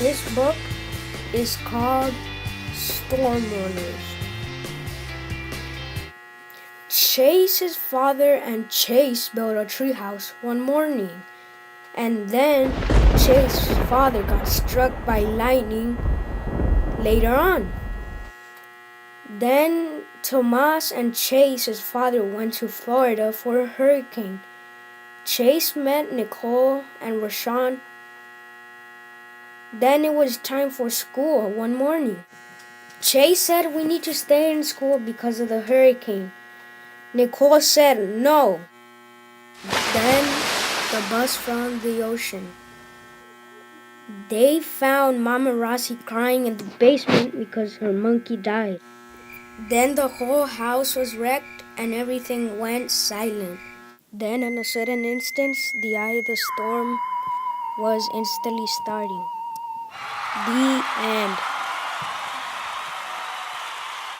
This book is called Storm Warners. Chase's father and Chase built a treehouse one morning, and then Chase's father got struck by lightning later on. Then Tomas and Chase's father went to Florida for a hurricane. Chase met Nicole and Rashawn. Then it was time for school one morning. Chase said we need to stay in school because of the hurricane. Nicole said no. Then the bus found the ocean. They found Mama Rossi crying in the basement because her monkey died. Then the whole house was wrecked and everything went silent. Then in a sudden instant, the eye of the storm was instantly starting. The end.